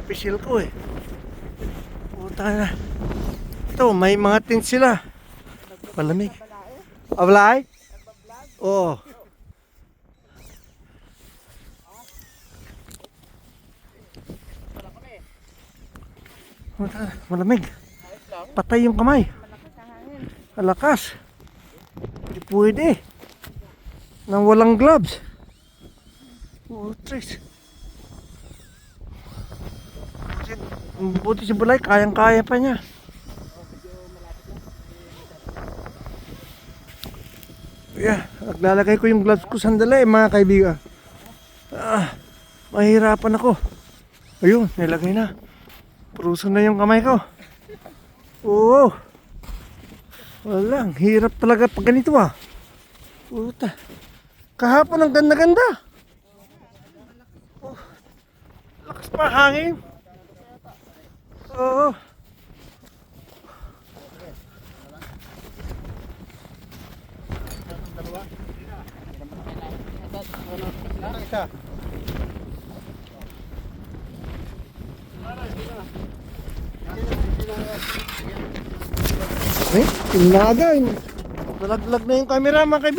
pisil ko eh. Puta na. Ito, may mga tent sila. Malamig. Ablay? Oo. Puta na, malamig. Patay yung kamay. Malakas. Hindi pwede. Nang walang gloves. Putres. Buti si Bulay, kayang-kaya pa niya. Yeah, naglalagay ko yung gloves ko sandali mga kaibigan. Mahirapan ako. Ayun, nilagay na. Pruso na yung kamay ko. Oo. Walang, hirap talaga pag ganito ah. Puta. Kahapon ang ganda-ganda. Oh, lakas pa hangin. Oo. Eh, tinaga. Nalaglag na yung camera mga kaibigan.